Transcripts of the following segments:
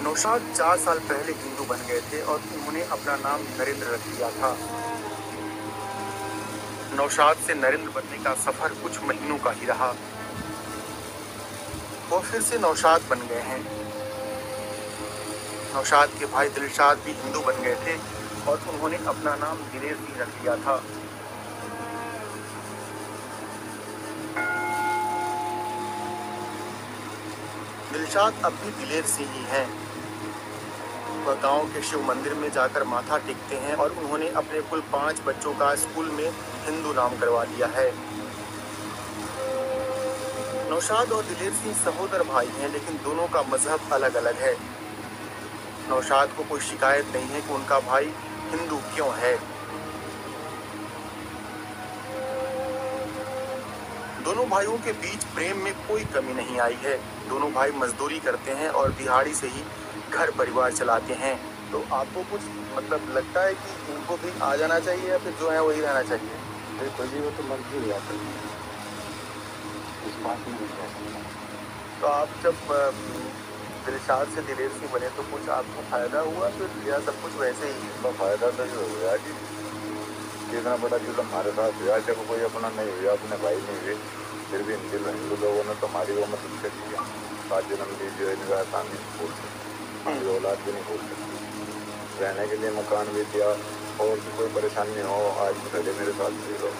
नौशाद 4 साल पहले हिंदू बन गए थे और उन्होंने अपना नाम नरेंद्र रख दिया था। नौशाद से नरेंद्र बनने का सफर कुछ महीनों का ही रहा। वो फिर से नौशाद बन गए हैं। नौशाद के भाई दिलशाद भी हिंदू बन गए थे और उन्होंने अपना नाम दिलेर सिंह रख दिया था। दिलशाद अब भी दिलेर सिंह ही हैं। वह गांव के शिव मंदिर में जाकर माथा टेकते हैं और उन्होंने अपने कुल 5 बच्चों का स्कूल में हिंदू नाम करवा लिया है। नौशाद और दिलेर सिंह सहोदर भाई हैं, लेकिन दोनों का मजहब अलग अलग है। नौशाद को कोई शिकायत नहीं है कि उनका भाई हिंदू क्यों है। दोनों भाइयों के बीच प्रेम में कोई कमी नहीं आई है। दोनों भाई मजदूरी करते हैं और दिहाड़ी से ही घर परिवार चलाते हैं। तो आपको कुछ मतलब लगता है कि इनको भी आ जाना चाहिए या फिर जो है वही रहना चाहिए? बिल्कुल जी, वो तो मर्जी हुआ इस बात में नहीं कह सकता। तो आप जब दिलशाद से दिलेर सिंह बने तो कुछ आपको फायदा हुआ फिर या सब कुछ वैसे ही? तो फायदा तो ये हुआ कि इतना बड़ा जुल्म हमारे साथ हुआ, जब कोई अपना नहीं हुआ, अपने भाई नहीं हुए, फिर भी हिंदू लोगों ने तो हमारी वो मदद कर दिया। 7 जन्म लीजिए इनका आसानी से बोल सकते, हमारी औलाद भी नहीं बोल सकती। रहने के लिए मकान भी दिया और भी कोई परेशानी हो, आज पहले मेरे साथ भी लोग।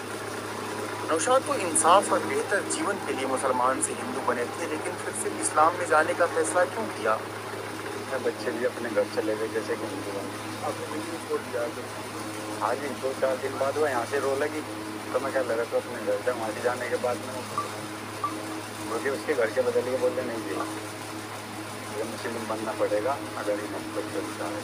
नौशाद को इंसाफ और बेहतर जीवन के लिए मुसलमान से हिंदू बने थे, लेकिन फिर से इस्लाम में जाने का फैसला क्यों किया? बच्चे भी अपने घर चले गए जैसे कि हिंदू बने। आपने हिंदू छोड़ दिया तो हाँ जी, 2-4 दिन बाद वो यहाँ से रो लगी तो मैं क्या लगा तो अपने घर से वहाँ से जाने के बाद में मुझे उसके घर के बदल के बोलते नहीं जी ये मुस्लिम बनना पड़ेगा अगर ये मतलब चलता है।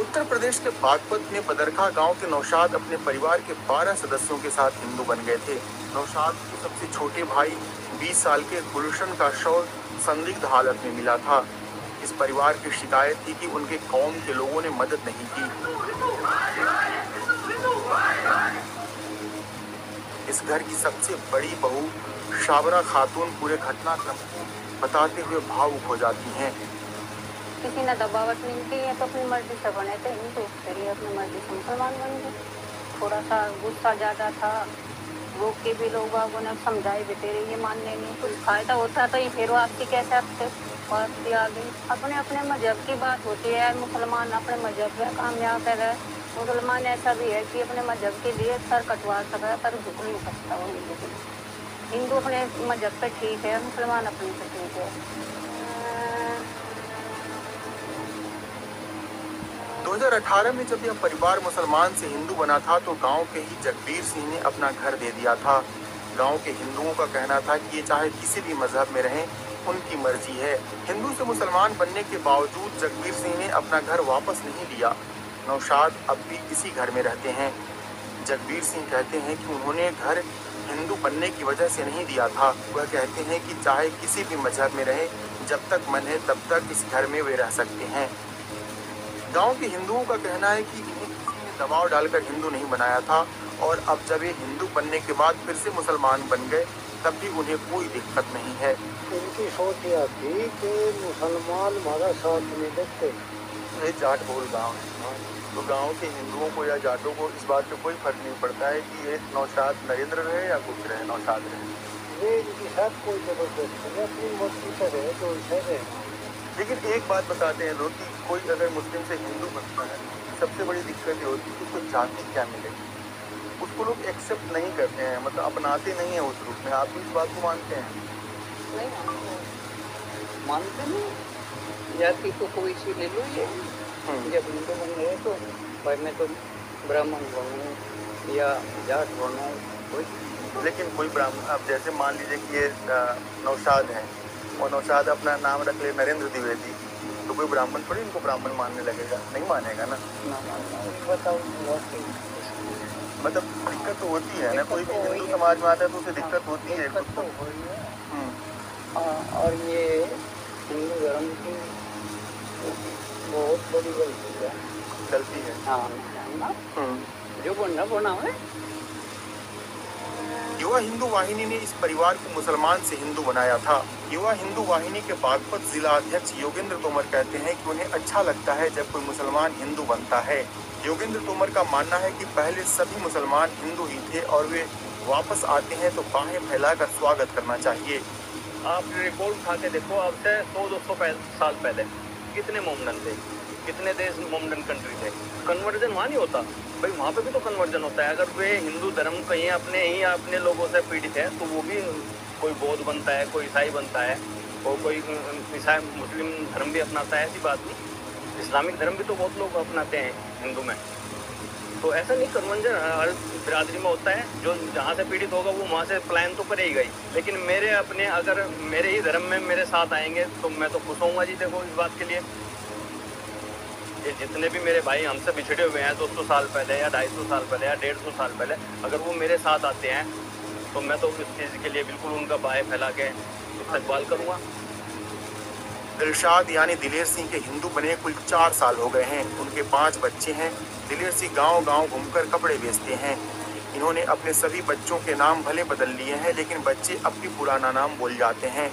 उत्तर प्रदेश के बागपत में बदरखा गांव के नौशाद अपने परिवार के 12 सदस्यों के साथ हिंदू बन गए थे। नौशाद के सबसे छोटे भाई 20 साल के गुलशन का शव संदिग्ध हालत में मिला था। इस परिवार की शिकायत थी कि उनके कौम के लोगों ने मदद नहीं की। इस घर की सबसे बड़ी बहू शाबरा खातून पूरे घटनाक्रम को बताते हुए भावुक हो जाती हैं। किसी ने दबावट नहीं की है तो अपनी मर्जी से बने थे हिंदू, फिर अपनी मर्जी से मुसलमान बन गए। थोड़ा सा गुस्सा ज़्यादा था, रोक के भी लोग बागों ने समझाए भी तेरे ये मानने नहीं, कुछ फायदा होता तो ये फिर आपकी कैसे आपसे बात भी आ गई। अपने अपने मजहब की बात होती है, मुसलमान अपने मजहब में कामयाब है। मुसलमान ऐसा भी है कि अपने मजहब के लिए सर कटवा सकता है पर झुक नहीं सकता वो हिंदू अपने मजहब पे ठीक है, मुसलमान अपने पे ठीक है। 2018 में जब यह परिवार मुसलमान से हिंदू बना था तो गांव के ही जगबीर सिंह ने अपना घर दे दिया था। गांव के हिंदुओं का कहना था कि ये चाहे किसी भी मजहब में रहें, उनकी मर्जी है। हिंदू से मुसलमान बनने के बावजूद जगबीर सिंह ने अपना घर वापस नहीं लिया। नौशाद अब भी इसी घर में रहते हैं। जगबीर सिंह कहते हैं कि उन्होंने घर हिंदू बनने की वजह से नहीं दिया था। वह कहते हैं कि चाहे किसी भी मजहब में रहें, जब तक मन है तब तक इस घर में वे रह सकते हैं। गांव के हिंदुओं का कहना है कि इन्हें किसी ने दबाव डालकर हिंदू नहीं बनाया था और अब जब ये हिंदू बनने के बाद फिर से मुसलमान बन गए तब भी उन्हें कोई दिक्कत नहीं है। इनकी सोच यह थी कि मुसलमान हमारा साथ नहीं देते। ये जाट बहुल गाँव है, तो गांव के हिंदुओं को या जाटों को इस बात पे कोई फर्क नहीं पड़ता है कि ये नौशाद नरेंद्र रहे या कुछ रहे, नौशाद रहे। ये इनकी साथ कोई जबरदस्त नहीं, अपनी मर्जी से रहे तो ऐसे रहे। लेकिन एक बात बताते हैं लोग कि कोई अगर मुस्लिम से हिंदू बनता है, सबसे बड़ी दिक्कत ये होती है कि उसको जाति क्या मिलेगी, उसको लोग एक्सेप्ट नहीं करते हैं, मतलब अपनाते नहीं हैं उस रूप में। आप भी इस बात को मानते हैं? नहीं मानते नहीं, जाति को कोई सी ले लो ये जब हिंदू बन गए तो भाई मैं तो ब्राह्मण बनूँ या जाट बनूँ कोई। लेकिन कोई ब्राह्मण, अब जैसे मान लीजिए कि ये नौशाद हैं और नौशाद अपना नाम रख ले नरेंद्र द्विवेदी, तो कोई ब्राह्मण थोड़ी इनको ब्राह्मण मानने लगेगा, नहीं मानेगा ना। बताओ मतलब दिक्कत तो होती है ना, कोई भी हिंदू समाज में आता है तो उसे दिक्कत होती है खुद को। और ये हिंदू धर्म की बहुत बड़ी गलती है। हाँ, जो बनना है। युवा हिंदू वाहिनी ने इस परिवार को मुसलमान से हिंदू बनाया था। युवा हिंदू वाहिनी के बागपत जिला अध्यक्ष योगेंद्र तोमर कहते हैं कि उन्हें अच्छा लगता है जब कोई मुसलमान हिंदू बनता है। योगेंद्र तोमर का मानना है कि पहले सभी मुसलमान हिंदू ही थे और वे वापस आते हैं तो बाहें फैलाकर स्वागत करना चाहिए। आप रिकॉर्ड उठा के देखो, अब से 100-200 साल पहले कितने मोमडन थे, कितने देश मोमडन कंट्री थे। कन्वर्जन वहाँ नहीं होता भाई, वहाँ पे भी तो कन्वर्जन होता है। अगर वे हिंदू धर्म कहीं अपने लोगों से पीड़ित है तो वो भी कोई बौद्ध बनता है, कोई ईसाई बनता है, और कोई ईसाई मुस्लिम धर्म भी अपनाता है। ऐसी बात नहीं, इस्लामिक धर्म भी तो बहुत लोग अपनाते हैं हिंदू में। तो ऐसा नहीं, कन्वर्जन हर बिरादरी में होता है। जो जहाँ से पीड़ित होगा वो वहाँ से प्लान तो करेगा ही। लेकिन अगर मेरे ही धर्म में मेरे साथ आएंगे तो मैं तो खुश होऊंगा जी। देखो इस बात के लिए ये जितने भी मेरे भाई हमसे बिछड़े हुए हैं 200 साल पहले या 250 साल पहले या 150 साल पहले, अगर वो मेरे साथ आते हैं तो मैं तो इस चीज़ के लिए बिल्कुल उनका बाहें फैला के इस्तकबाल करूँगा। दिलशाद यानी दिलेर सिंह के हिंदू बने कुल 4 साल हो गए हैं। उनके 5 बच्चे हैं। दिलेर सिंह गांव-गांव घूमकर कपड़े बेचते हैं। इन्होंने अपने सभी बच्चों के नाम भले बदल लिए हैं, लेकिन बच्चे अब भी पुराना नाम बोल जाते हैं।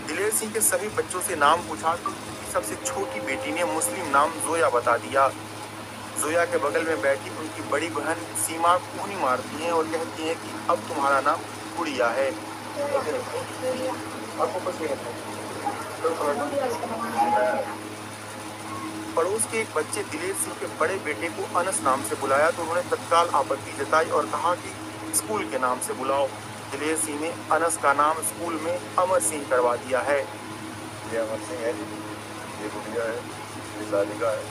दिलेर सिंह के सभी बच्चों से नाम पूछा तो सबसे छोटी बेटी ने मुस्लिम नाम जोया बता दिया। जोया के बगल में बैठी उनकी बड़ी बहन सीमा कूहनी मारती है और कहती है कि अब तुम्हारा नाम गुड़िया है। पड़ोस के एक बच्चे दिलेर सिंह के बड़े बेटे को अनस नाम से बुलाया तो उन्होंने तत्काल आपत्ति जताई और कहा कि स्कूल के नाम से बुलाओ। दिलेर सिंह ने अनस का नाम स्कूल में अमर सिंह करवा दिया है। ये अमर सिंह है, ये गुड़िया है, ये सालिका है,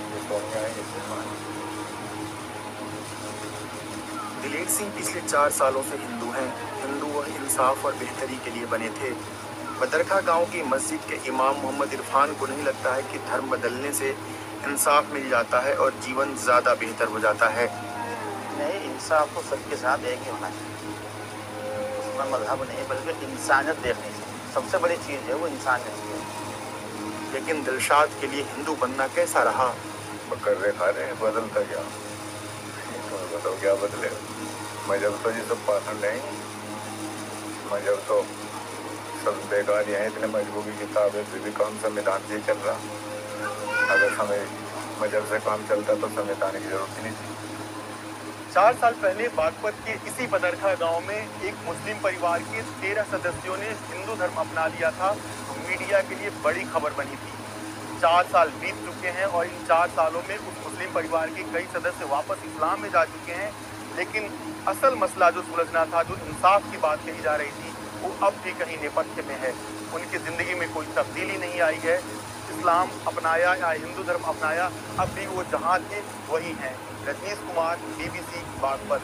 ये सोनिया है, ये सीमा है। दिलेर सिंह पिछले 4 सालों से हिंदू हैं। हिंदू व इंसाफ और बेहतरी के लिए बने थे। बदरखा गांव की मस्जिद के इमाम मोहम्मद इरफान को नहीं लगता है कि धर्म बदलने से इंसाफ मिल जाता है और जीवन ज़्यादा बेहतर हो जाता है। नहीं, इंसाफ तो सबके साथ एक ही होना चाहिए। उसमें मजहब नहीं बल्कि इंसानियत देखनी चाहिए। सबसे बड़ी चीज़ है वो इंसानियत है। लेकिन दिलशाद के लिए हिंदू बनना कैसा रहा? बकर्रे खा रहे हैं, बदलता क्या? तुम्हें बताओ क्या बदले? मजहब तो ये सब पाखंड नहीं, मजहब तो सब बेकार हैं। इतने मजबूरी किताब है फिर भी काम संविधान से चल रहा। अगर हमें मजहब से काम चलता तो संविधान की जरूरत ही नहीं थी। 4 साल पहले बागपत के इसी बदरखा गांव में एक मुस्लिम परिवार के 13 सदस्यों ने हिंदू धर्म अपना लिया था। मीडिया के लिए बड़ी खबर बनी थी। 4 साल बीत चुके हैं और इन 4 सालों में उस मुस्लिम परिवार के कई सदस्य वापस इस्लाम में जा चुके हैं। लेकिन असल मसला जो सुलझना था, जो इंसाफ की बात कही जा रही थी, वो अब भी कहीं नेपथ्य में है। उनकी ज़िंदगी में कोई तब्दीली नहीं आई है। इस्लाम अपनाया या हिंदू धर्म अपनाया, अब भी वो जहाँ थे वही हैं। रजनीश कुमार, BBC बागपत।